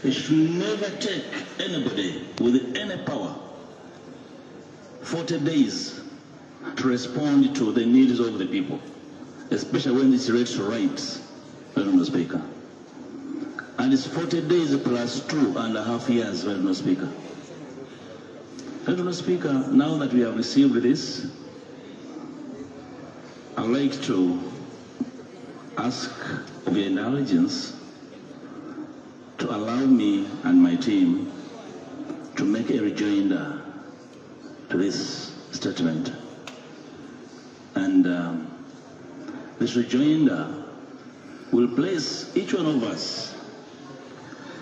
It should never take anybody with any power 40 days to respond to the needs of the people, especially when it's related to rights, Mr. Speaker. And it's 40 days plus 2.5 years, Mr. Speaker. Mr. Speaker, now that we have received this, I would like to ask of your indulgence to allow me and my team to make a rejoinder to this statement. And this rejoinder will place each one of us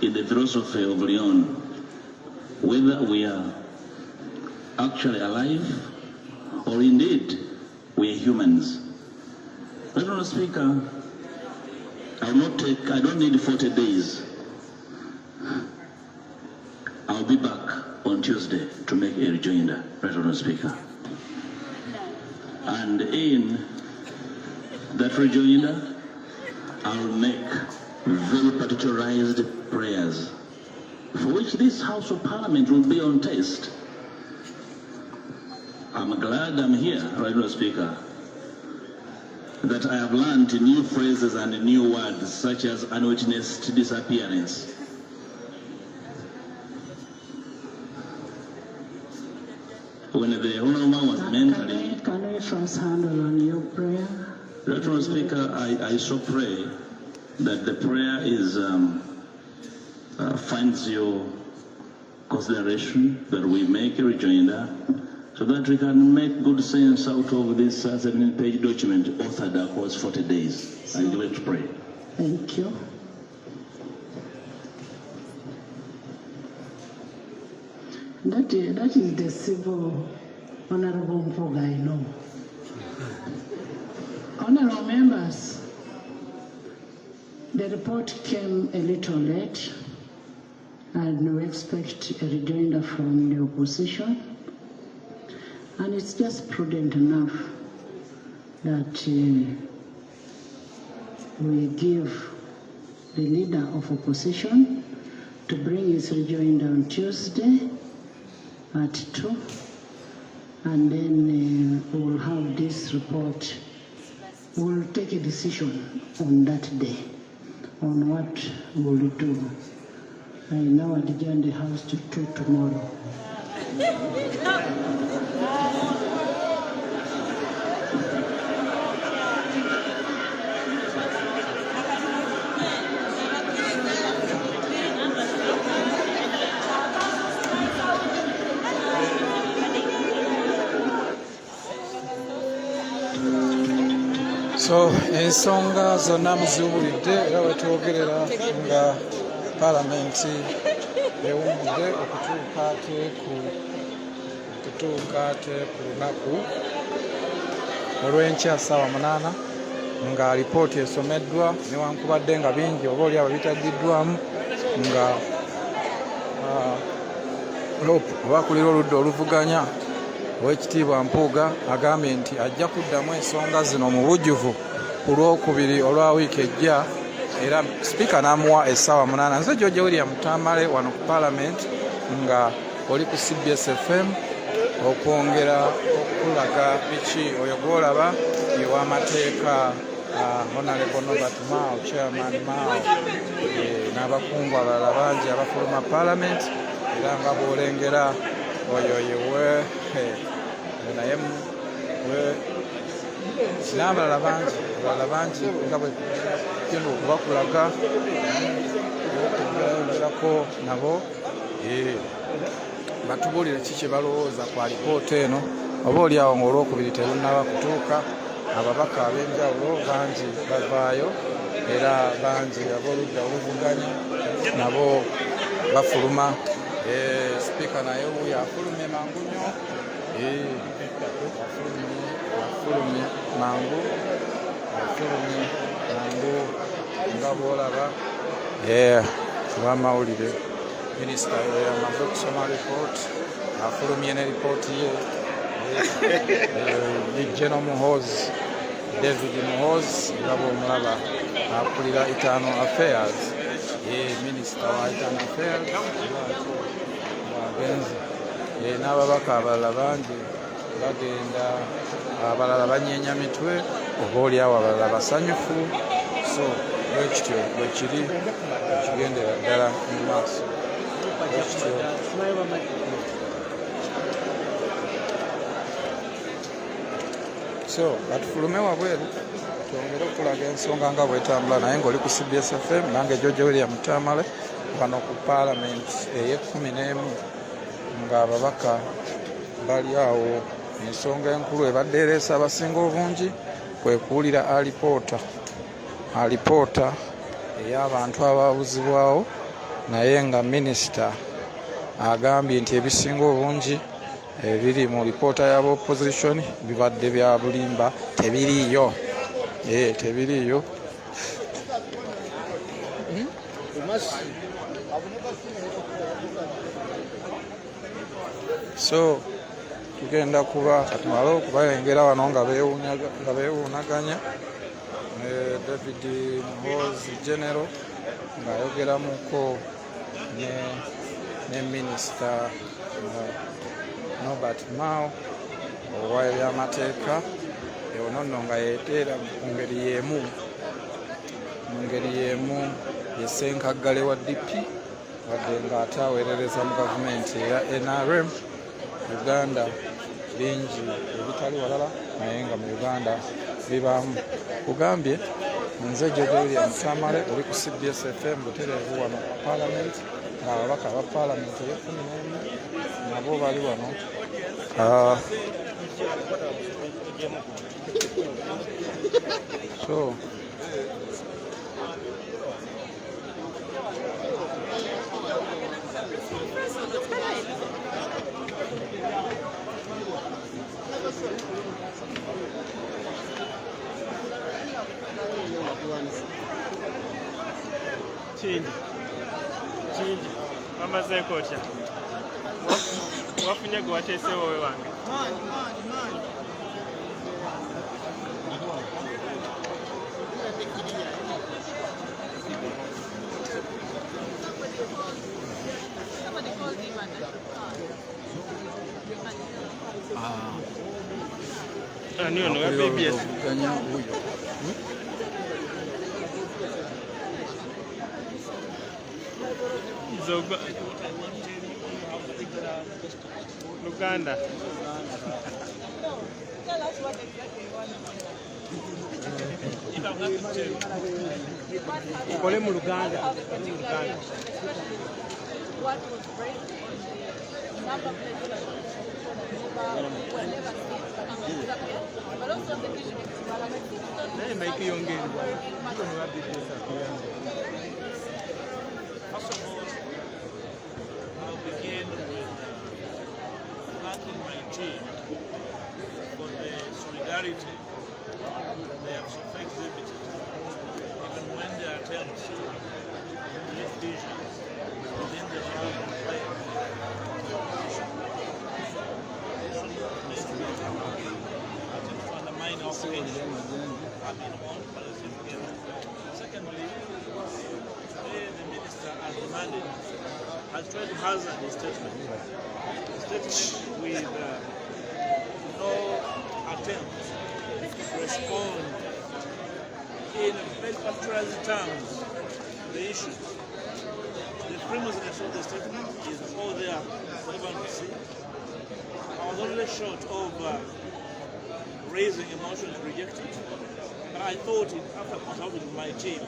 in the philosophy of Leon, whether we are actually alive or indeed we are humans. Mr. Speaker, I don't need 40 days. I'll be back on Tuesday to make a rejoinder, Mr. Speaker. And in that rejoinder, I'll make very particularized prayers for which this House of Parliament will be on test. I'm glad I'm here, Mr. Speaker, that I have learned new phrases and new words such as unwitnessed disappearance. When the Honourable was mentoring, can we first handle on your prayer? Mr. Speaker, I so pray that the prayer is finds your consideration, that we make a rejoinder, so that we can make good sense out of this 17-page document authored across 40 days. And let's pray. Thank you. That is the civil Honorable Mpoga, I know. Honorable members, the report came a little late, and we expect a rejoinder from the opposition. And it's just prudent enough that we give the leader of opposition to bring his rejoinder on Tuesday at 2, and then we'll have this report. We'll take a decision on that day on what we'll do. I now adjourn the House to 2 tomorrow. So ensonga zonna muziwulidde era wetwogerera nga palamenti ewummudde okutuuka te ku lunaku olw'enkya ssaawa 8 nga alipooti esomeddwa newankubadde nga bingi oba oli abo bitaggiddwamu nga obakulira oludda oluvuganya Oweekitiibwa Mpuuga agambye nti ajja kuddamu ensonga zino mu bujjuvu ku Lwokubiri olwa wiiki ejja, era sipiika n'amuwa essaawa 8. Nze George William Tamale wano ku Parliament nga oli ku CBS FM okwongera okulaga biki oyo gw'olaba ew'amateeka Honorable Norbert Mao, Chairman Mao, n'abakungu abalala bangi abafuluma Parliament, era nga bw'olengera oyo yewe naye n'abalala bangi nga bwe genda okubakulaga okugerako nabo batubuulire ki kye balowooza ku alipoota eno, oba oli awo ng'Olwokubiri terunnaba kutuuka. Ababaka ab'enjawulo bangi bavaayo era bangi ab'oludda oluvuganya nabo bafuluma. Sipiika naye wuyo afulumye mangu nnyo, afulumye mangu nga bw'olaba lw'amawulire. Minisita yamaze okusoma lipooti, afulumye ne lipooti ye. General Muhoozi, David Muhoozi nga bw'omulaba akulira Internal Affairs, minisita wa Internal Affairs agenze n'ababaka abalala bangi bagenda, abalala banyeenya mitwe oba oliawo abalala basanyufu. So bwekityo bwe kiri kigendera ddala mu maaso bwekityo. So batufulume wabweru twongere okulaga ensonga nga bwetambula, naye ng'oli ku CBS FM nange George William Tamale wano ku paalamenti ey'11 ng'ababaka bali awo. Ensonga enkulu ebadde ereese abasinga obungi kwe kuwulira alipoota ey'abantu ababuzibwawo, naye nga minisita agambye nti ebisinga obungi ebiri mu lipoota y'aba opposition bibadde bya bulimba, tebiriiyo. Tebiriiyo. So tugenda kuba katumala okubayengera wano nga beewuunaganya. David Muhoozi General ng'ayogeramuko ne minisita Norbert Mao owa ebyamateeka ono nno nga yeeteera mu ngeri y'emu yesenkaggale wa DP wadde ng'ate aweerereza mu gavumenti eya NRM. Uganda bingi ebitali walala naye nga mu Uganda bibaamu. Kugambye nze George William Tamale oli ku CBS FM butereevu wano ku paalamenti, ng'ababaka aba paalamenti ey'11 nabo bali wano. So Kingi amazeeko otya? Wafunye gwe wateesewo wowe wange? Ani ono wa BBS? Luganda. Ukole mu Luganda. Naye maiki yongeri. I'll begin with thanking my team for the solidarity they have so exhibited, even when their attempts to lift visions within the realm of play. I think to undermine our case have been on policy together. Secondly, the minister has demanded has tried to hazard his statement. With no attempt to respond in very factualized terms to the issue. The premise of the statement is all there for everyone to see. I was only short of raising a motion to reject it, but I thought after consulting with my team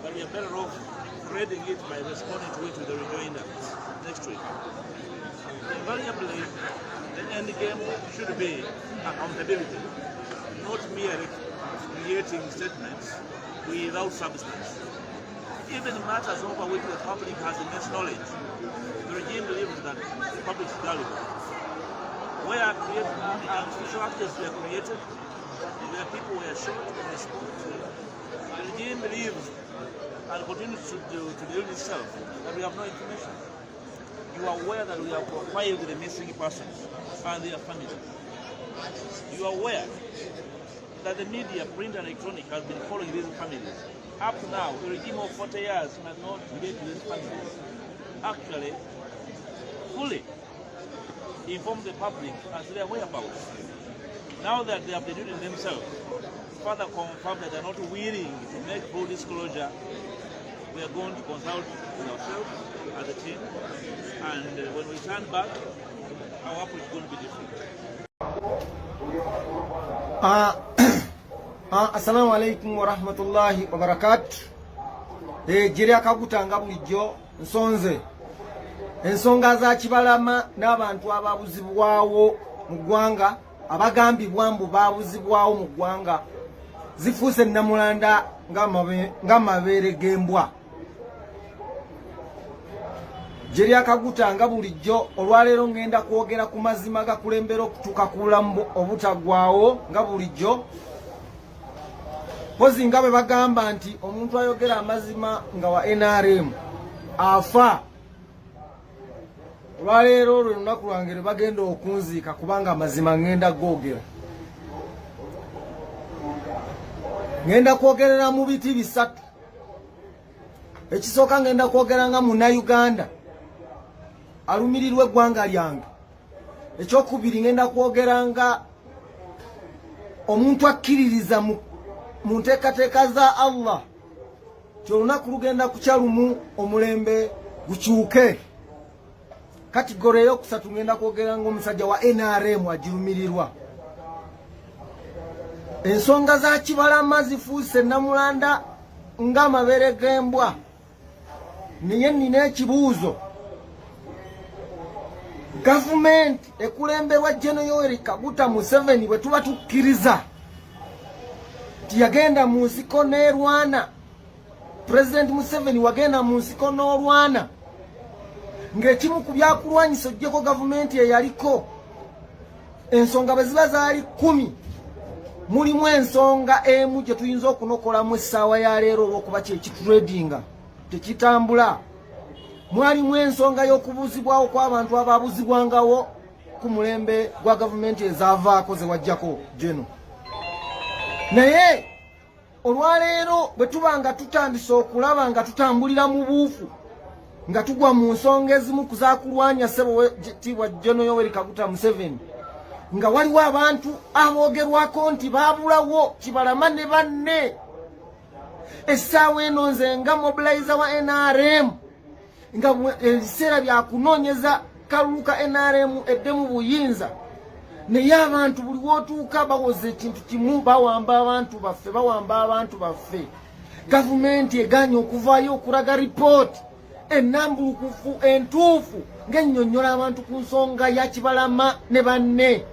that we are better off reading it by responding to it with a rejoinder next week. Invariably, the end game should be accountability, not merely creating statements without substance. Even matters over which the public has immense knowledge, the regime believes that the public is valuable. Where artificial actors were created, where people were shot in response, the regime believes and continues to delude itself that we have no information. You are aware that we have profiled the missing persons and their families. You are aware that the media, print and electronic, has been following these families up to now, a regime of 40 years has not made these families actually fully inform the public as to their whereabouts. Now that they have denuded themselves, further confirm that they are not willing to make full disclosure, we are going to consult with ourselves as a team, and when we turn back, our approach is going to be different. Assalamu alaikum wa rahmatullahi wa barakatuh. Jiri akagutanga bulijjo nsonze ensonga za Kibalama n'abantu ababuzibwawo mu ggwanga abagambibwa mbu babuzibwawo mu ggwanga zifuuse nnamulanda ng'amabeere g'embwa. Jiri akagutanga bulijjo olwaleero ngenda kwogera ku mazima gakulembera okutuuka ku bulamu obutaggwaawo nga bulijjo. Pozi nga bwe bagamba nti omuntu ayogera amazima nga wa NRM afa. Olwaleero olwo lunaku lwange lwe bagenda okunziika kubanga amazima ngenda googera. Ngenda kwogerera mu biti bisatu. Ekisooka ngenda kwogera nga Munnayuganda alumirirwa eggwanga lyange. Ekyokubiri ngenda kwogera nga omuntu akkiririza mu nteekateeka za Allah. Kyolunaku lugenda kukya lumu omulembe gukyuke. Kategori eyokusatu ngenda kwogera ng'omusajja wa NRM agirumirirwa. Ensonga za Kibalama zifuuse nnamulanda ng'amabeere g'embwa. Naye nnina ekibuuzo. Gavumenti ekulemberwa General Yoweri Kaguta Museveni bwe tuba tukkiriza nti yagenda mu nsiko n'erwana, President Museveni wagenda mu nsiko n'olwana, ng'ekimu ku byakulwanyisa oggyeko gavumenti eyaliko ensonga bwe ziba zaali 10, mulimu ensonga emu gye tuyinza okunokolamu essaawa ya leero olw'okuba kyekituredinga tekitambula. Mwalimu ensonga y'okubuzibwawo kw'abantu ababuzibwangawo ku mulembe gwa gavumenti ezaavaako ze wajjako geno. Naye olwaleero bwe tuba nga tutandise okulaba nga tutambulira mu buufu nga tugwa mu nsonga ezimu ku zaakulwanya ssebo wekitiibwa General Yoweri Kaguta Museveni, nga waliwo abantu aboogerwako nti baabulawo Kibalama ne banne. Essaawa eno nze nga mobilizer wa NRM nga ebiseera byakunoonyeza kalulu ka NRM edde mu buyinza, naye abantu buli wootuuka bawoza ekintu kimu, bawamba abantu baffe. Gavumenti egaanye okuvaayo okulaga ripooti ennambulukufu entuufu ng'ennyonnyola abantu ku nsonga ya Kibalama ne banne.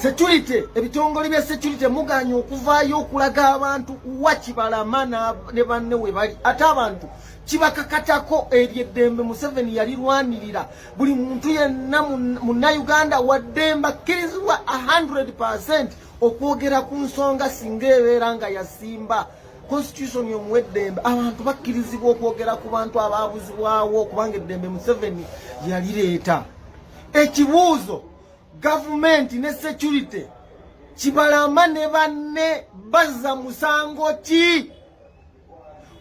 Security, ebitongole bya security mugaanye okuvaayo okulaga abantu wa Kibalama ne banne we bali. Ate abantu kibakakatako ery'eddembe Museveni yalirwanirira. Buli muntu yenna Munnayuganda wa ddembe akkirizibwa 100% okwogera ku nsonga singa ebeera nga yasimba constitution y'omuwa eddembe. Abantu bakkirizibwa okwogera ku bantu abaabuzibwawo kubanga eddembe Museveni yalireeta. Ekibuuzo, gavumenti ne security, Kibalama ne banne bazza musango ki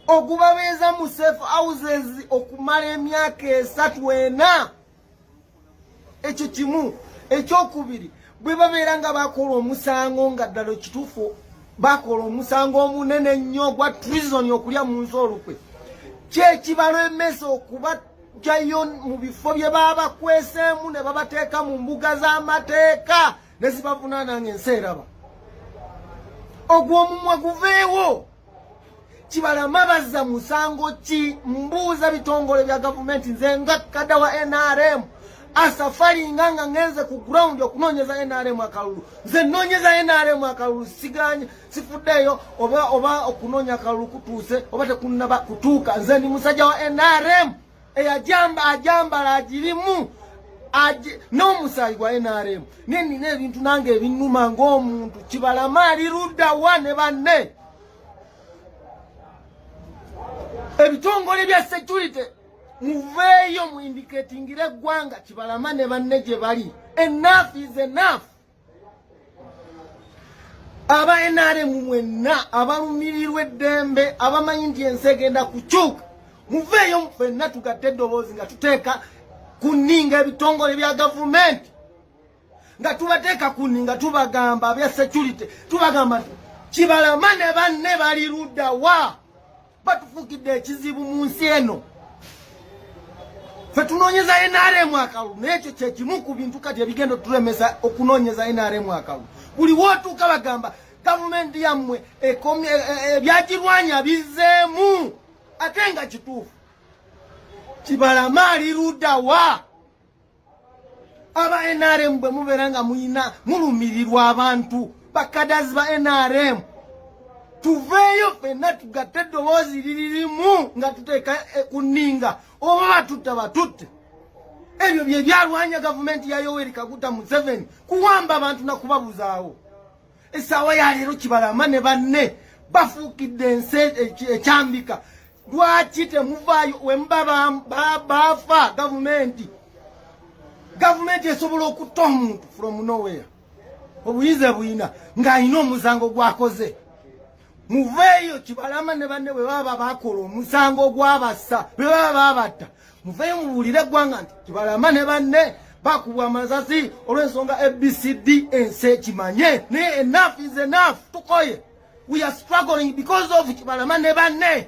ogubabeeza mu safe houses okumala emyaka 3-4? Ekyo kimu. Ekyokubiri, bwe babeera nga bakola omusango nga ddala kituufu bakola omusango omunene nnyo gwa treason okulya mu nsi olukwe, kyekibalemesa okubaggyayo mu bifo bye baba bakweseemu ne babateeka mu mbuga z'amateeka ne zibavunaana ng'ensi eraba? Ogw'omumwa guveewo. Kibalama bazza musango ki? Mbuuza bitongole bya gavumenti. Nze nga kadda wa NRM asafari nga ngenze ku ground okunoonyeza NRM akalulu. Nze nnoonyeza NRM akalulu, siganye sifuddeyo oba okunoonya akalulu kutuuse oba tekunnaba kutuuka. Nze ndi musajja wa NRM ajambala agirimu n'omusaayi gwa NRM. Naye nina ebintu nange ebinnuma ng'omuntu. Kibalama ali ludda wa ne banne? Ebitongole bya security muveeyo mu indicatingire eggwanga Kibalama ne banne gye bali. Enough is enough. aba NRM mwenna abalumirirwe eddembe abamanyi nti ensi egenda kukyuka muveeyo mufenna tugatte eddoboozi nga tuteeka kuninga ebitongole bya gavumenti nga tubateeka kuninga tubagamba abya security tubagamba Kibalama ne banne bali ludda wa batufukidde ekizibu mu nsi eno fe tunoonyeza NRM akalulu n'ekyo kye kimu ku bintu kati ebigendo tulemesa okunoonyeza NRM akalulu buli wootuuka bagamba gavumenti yammwe ebyagirwanya bizeemu ate nga kituufu Kibalama ali ludda wa aba NRM bwe mubeera nga muyina mulumirirwa abantu bakadazi ba NRM tuveeyo fenna tugatte eddoboozi liririmu nga tuteeka kuninga oba batutte batutte ebyo bye byalwanya gavumenti ya Yoweri Kaguta Museveni kuwamba abantu na kubabuzaawo essaawa ya leero Kibalama ne banne bafuukidde ensi ekyambika lwaki temuvaayo we muba baafa gavumenti esobola okutta omuntu from nowhere obuyize buyina ng'alina omusango gwakoze muveeyo Kibalama ne banne bwe baba bakola omusango gwabassa bwe baba babatta muveeyo mubuulire eggwanga nti Kibalama ne banne bakubwa amasasi olw'ensonga ABCD ensi ekimanye naye enough is enough tukoye we are struggling because of Kibalama ne banne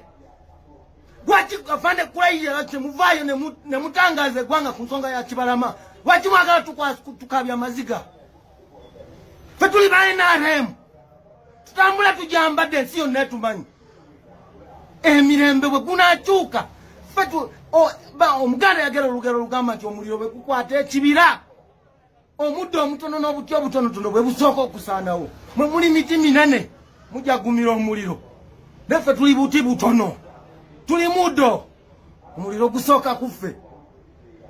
lwaki afande kulayira temuvaayo ne mutangaza eggwanga ku nsonga ya Kibalama lwaki mwagala tukabya amaziga fe tuli ba NRM tutambula tujambadde ensi yonna etumanyi emirembe bwe gunakyuka fe omuganda yagera olugero lugamba nti omuliro bwe gukwata ekibira omuddo omutono n'obuti obutonotono bwe busooka okusaanawo mwe muli miti minene mujja gumira omuliro naffe tuli buti butono tuli muddo omuliro gusooka kuffe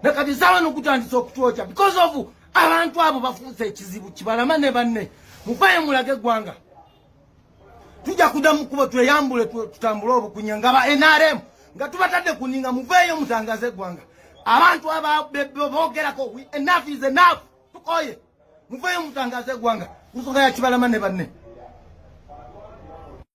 nakati saawa nokutandisa okutwokya because of abantu abo bafuuse ekizibu Kibalama ne banne mufaye mulage eggwanga tujja kuddamu kuba tweyambule tutambule obukunya nga ba NRM nga tubatadde kuninga muveeyo mutangaze eggwanga abantu ababoogerako enough is enough tukoye muveeyo mutangaze eggwanga nsonga ya Kibalama ne banne